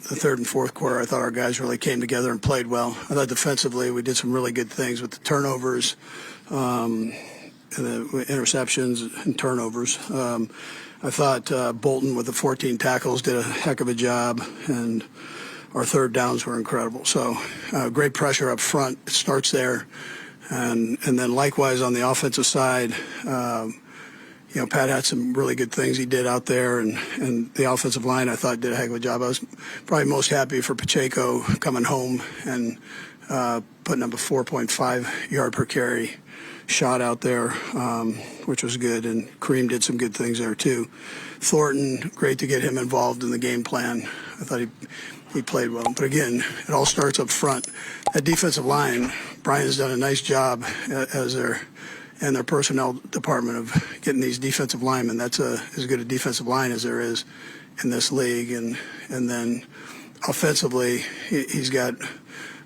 the third and fourth quarter, I thought our guys really came together and played well. I thought defensively we did some really good things with the turnovers, and the interceptions and turnovers. I thought Bolton with the 14 tackles did a heck of a job, and our third downs were incredible. So great pressure up front. It starts there. And then likewise on the offensive side, Pat had some really good things he did out there, and the offensive line I thought did a heck of a job. I was probably most happy for Pacheco coming home and putting up a 4.5 yard per carry shot out there, which was good, and Kareem did some good things there too. Thornton, great to get him involved in the game plan. I thought he played well. But again, it all starts up front. That defensive line, Brian's done a nice job as their personnel department of getting these defensive linemen. That's as good a defensive line as there is in this league. And then offensively, he's got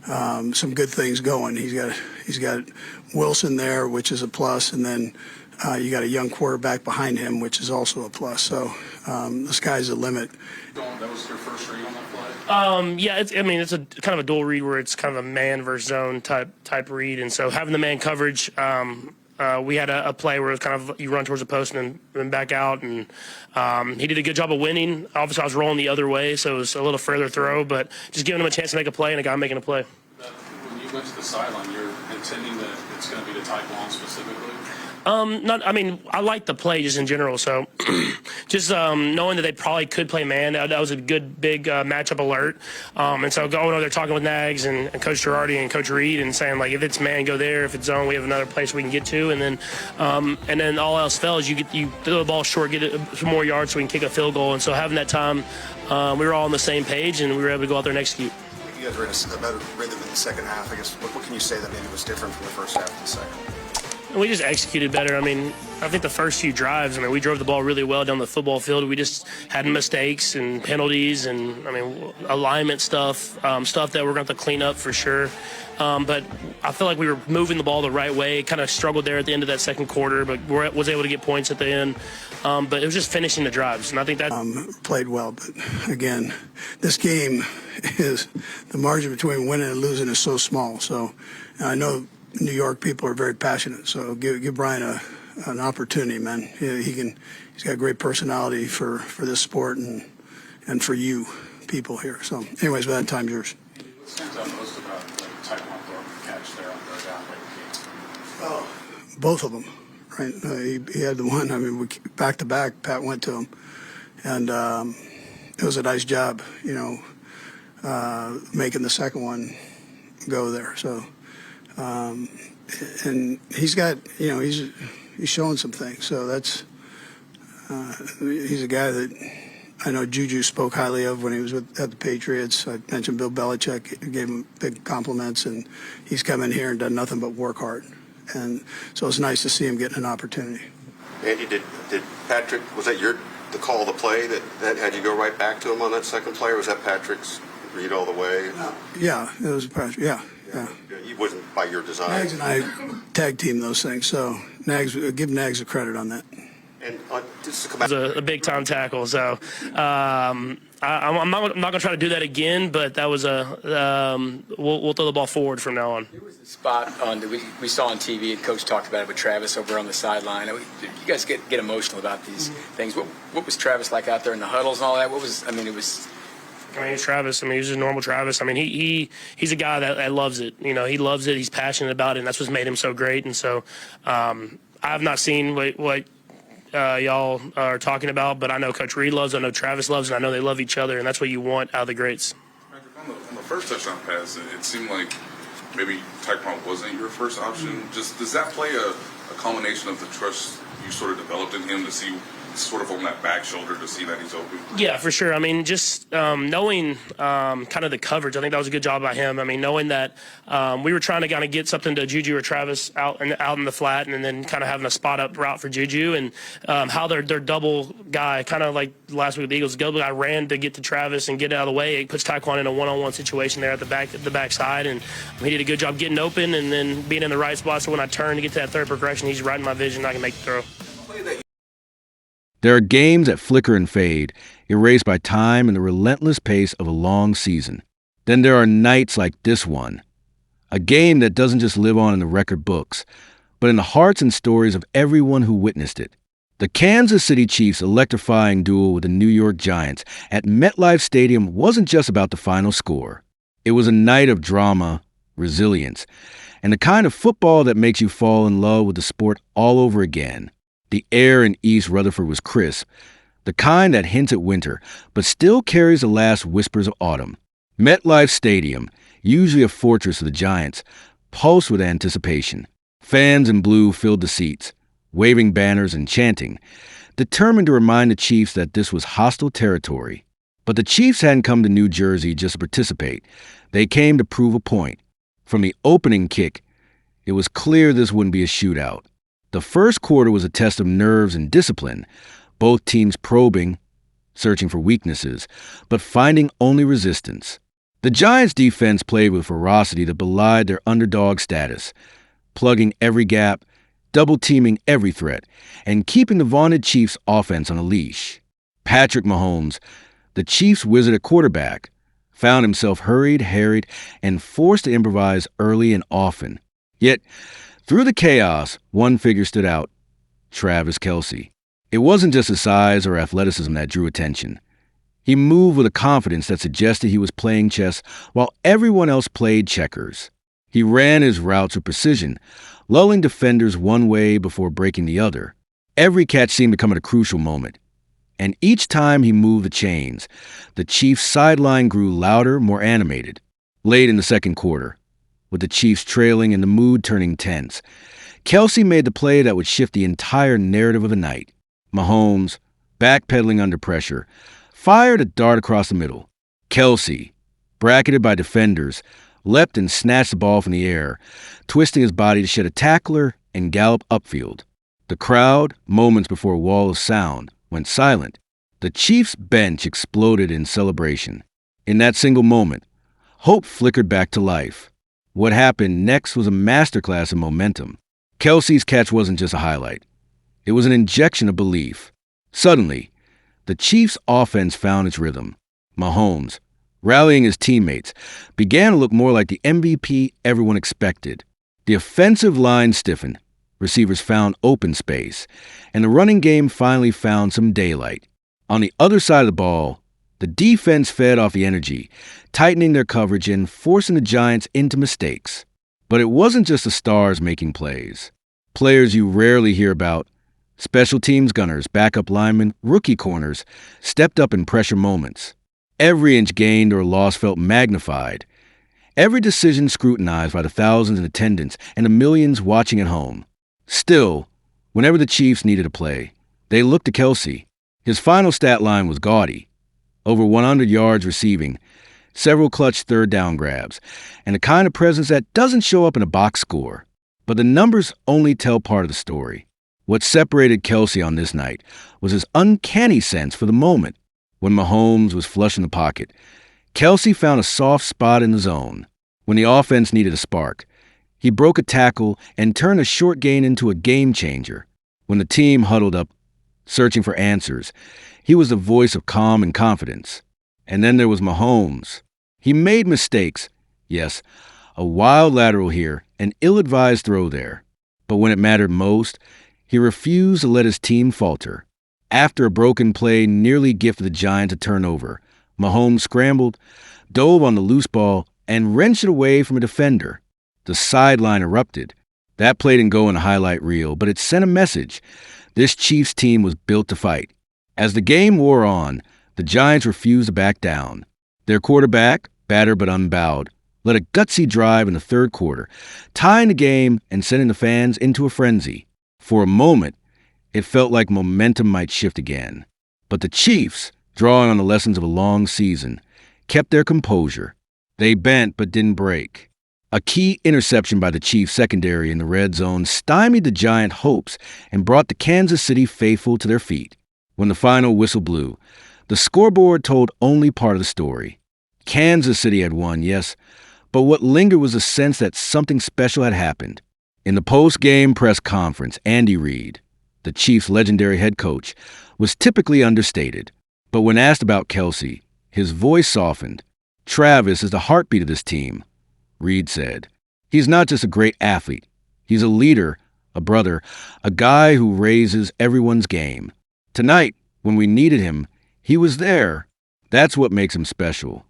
some good things going. He's got Wilson there, which is a plus, and then you got a young quarterback behind him, which is also a plus. So the sky's the limit. That was your first read on that play? Yeah, it's a kind of a dual read where it's kind of a man versus zone type read, and so having the man coverage, we had a play where it was kind of you run towards the post and then back out, and he did a good job of winning. Obviously, I was rolling the other way, so it was a little further throw, but just giving him a chance to make a play and a guy making a play. When you went to the sideline, you're intending that it's going to be to Tyquan specifically? I like the play just in general. So just knowing that they probably could play man, that was a good big matchup alert. And so going over there talking with Nags and Coach Girardi and Coach Reid and saying, like, if it's man, go there. If it's zone, we have another place we can get to. And then all else fails, you throw the ball short, get some more yards so we can kick a field goal. And so having that time, we were all on the same page and we were able to go out there and execute. You guys were in a better rhythm in the second half. I guess what can you say that maybe was different from the first half to the second? We just executed better. I think the first few drives, we drove the ball really well down the football field. We just had mistakes and penalties and, alignment stuff that we're going to have to clean up for sure. But I feel like we were moving the ball the right way. Kind of struggled there at the end of that second quarter, but was able to get points at the end. But it was just finishing the drives, and I think that played well. But again, this game is the margin between winning and losing is so small. So I know New York people are very passionate. So give Brian an opportunity, man. He's got great personality for this sport and for you people here. So, anyways, by that time, yours. What stands out most about Tyquan Thornton's catch there on third down late in the game? Oh, both of them, right? He had the one. We back to back. Pat went to him, and it was a nice job, making the second one go there. So. And he's got, he's showing some things. So that's he's a guy that I know Juju spoke highly of when he was at the Patriots. I mentioned Bill Belichick, gave him big compliments, and he's come in here and done nothing but work hard. And so it's nice to see him getting an opportunity. Andy, did Patrick, was that the call of the play that had you go right back to him on that second play, or was that Patrick's read all the way? Yeah, it was Patrick. Yeah. He wasn't by your design. Nags and I tag team those things, so give Nags the credit on that. And just to come back, it was a big time tackle. So I'm not going to try to do that again, but that was we'll throw the ball forward from now on. There was a spot that we saw on TV, and Coach talked about it with Travis over on the sideline. You guys get emotional about these things. What was Travis like out there in the huddles and all that? He's Travis. He's just normal Travis. He's a guy that loves it. He loves it. He's passionate about it, and that's what's made him so great. And so I have not seen what y'all are talking about, but I know Coach Reid loves, I know Travis loves, and I know they love each other, and that's what you want out of the greats. On the first touchdown pass, it seemed like maybe Tyquan wasn't your first option. Just does that play a combination of the trust you sort of developed in him to see sort of on that back shoulder to see that he's open? Yeah, for sure. Just knowing kind of the coverage, I think that was a good job by him. Knowing that we were trying to kind of get something to Juju or Travis out in the flat, and then kind of having a spot up route for Juju, and how their double guy, kind of like last week with the Eagles, double guy ran to get to Travis and get out of the way. It puts Tyquan in a one-on-one situation there at the backside, and he did a good job getting open and then being in the right spot. So when I turn to get to that third progression, he's right in my vision. I can make the throw. There are games that flicker and fade, erased by time and the relentless pace of a long season. Then there are nights like this one, a game that doesn't just live on in the record books, but in the hearts and stories of everyone who witnessed it. The Kansas City Chiefs' electrifying duel with the New York Giants at MetLife Stadium wasn't just about the final score. It was a night of drama, resilience, and the kind of football that makes you fall in love with the sport all over again. The air in East Rutherford was crisp, the kind that hints at winter, but still carries the last whispers of autumn. MetLife Stadium, usually a fortress of the Giants, pulsed with anticipation. Fans in blue filled the seats, waving banners and chanting, determined to remind the Chiefs that this was hostile territory. But the Chiefs hadn't come to New Jersey just to participate. They came to prove a point. From the opening kick, it was clear this wouldn't be a shootout. The first quarter was a test of nerves and discipline, both teams probing, searching for weaknesses, but finding only resistance. The Giants' defense played with ferocity that belied their underdog status, plugging every gap, double-teaming every threat, and keeping the vaunted Chiefs' offense on a leash. Patrick Mahomes, the Chiefs' wizard at quarterback, found himself hurried, harried, and forced to improvise early and often. Yet, through the chaos, one figure stood out: Travis Kelce. It wasn't just his size or athleticism that drew attention. He moved with a confidence that suggested he was playing chess while everyone else played checkers. He ran his routes with precision, lulling defenders one way before breaking the other. Every catch seemed to come at a crucial moment. And each time he moved the chains, the Chiefs' sideline grew louder, more animated. Late in the second quarter, with the Chiefs trailing and the mood turning tense, Kelce made the play that would shift the entire narrative of the night. Mahomes, backpedaling under pressure, fired a dart across the middle. Kelce, bracketed by defenders, leapt and snatched the ball from the air, twisting his body to shed a tackler and gallop upfield. The crowd, moments before a wall of sound, went silent. The Chiefs' bench exploded in celebration. In that single moment, hope flickered back to life. What happened next was a masterclass in momentum. Kelce's catch wasn't just a highlight. It was an injection of belief. Suddenly, the Chiefs' offense found its rhythm. Mahomes, rallying his teammates, began to look more like the MVP everyone expected. The offensive line stiffened, receivers found open space, and the running game finally found some daylight. On the other side of the ball, the defense fed off the energy, tightening their coverage and forcing the Giants into mistakes. But it wasn't just the stars making plays. Players you rarely hear about, special teams gunners, backup linemen, rookie corners, stepped up in pressure moments. Every inch gained or lost felt magnified. Every decision scrutinized by the thousands in attendance and the millions watching at home. Still, whenever the Chiefs needed a play, they looked to Kelce. His final stat line was gaudy: over 100 yards receiving, several clutch third down grabs, and the kind of presence that doesn't show up in a box score. But the numbers only tell part of the story. What separated Kelce on this night was his uncanny sense for the moment. When Mahomes was flush in the pocket, Kelce found a soft spot in the zone. When the offense needed a spark, he broke a tackle and turned a short gain into a game changer. When the team huddled up, searching for answers, he was the voice of calm and confidence. And then there was Mahomes. He made mistakes. Yes, a wild lateral here, an ill-advised throw there. But when it mattered most, he refused to let his team falter. After a broken play nearly gifted the Giants a turnover, Mahomes scrambled, dove on the loose ball, and wrenched it away from a defender. The sideline erupted. That play didn't go in a highlight reel, but it sent a message. This Chiefs team was built to fight. As the game wore on, the Giants refused to back down. Their quarterback, battered but unbowed, led a gutsy drive in the third quarter, tying the game and sending the fans into a frenzy. For a moment, it felt like momentum might shift again. But the Chiefs, drawing on the lessons of a long season, kept their composure. They bent but didn't break. A key interception by the Chiefs secondary in the red zone stymied the Giant hopes and brought the Kansas City faithful to their feet. When the final whistle blew, the scoreboard told only part of the story. Kansas City had won, yes, but what lingered was a sense that something special had happened. In the post-game press conference, Andy Reid, the Chiefs' legendary head coach, was typically understated. But when asked about Kelce, his voice softened. Travis is the heartbeat of this team, Reid said. He's not just a great athlete. He's a leader, a brother, a guy who raises everyone's game. Tonight, when we needed him, he was there. That's what makes him special.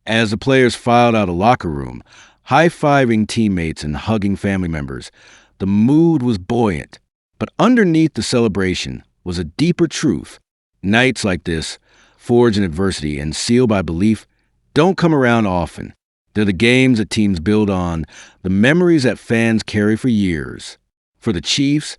As the players filed out of the locker room, high-fiving teammates and hugging family members, the mood was buoyant. But underneath the celebration was a deeper truth. Nights like this, forged in adversity and sealed by belief, don't come around often. They're the games that teams build on, the memories that fans carry for years. For the Chiefs,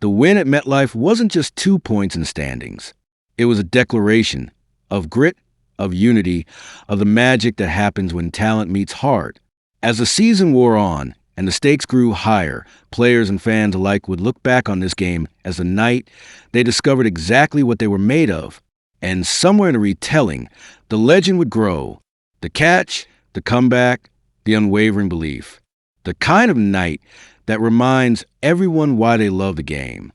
the win at MetLife wasn't just 2 points in the standings. It was a declaration of grit, of unity, of the magic that happens when talent meets heart. As the season wore on and the stakes grew higher, players and fans alike would look back on this game as the night they discovered exactly what they were made of. And somewhere in the retelling, the legend would grow. The catch, the comeback, the unwavering belief. The kind of night that reminds everyone why they love the game.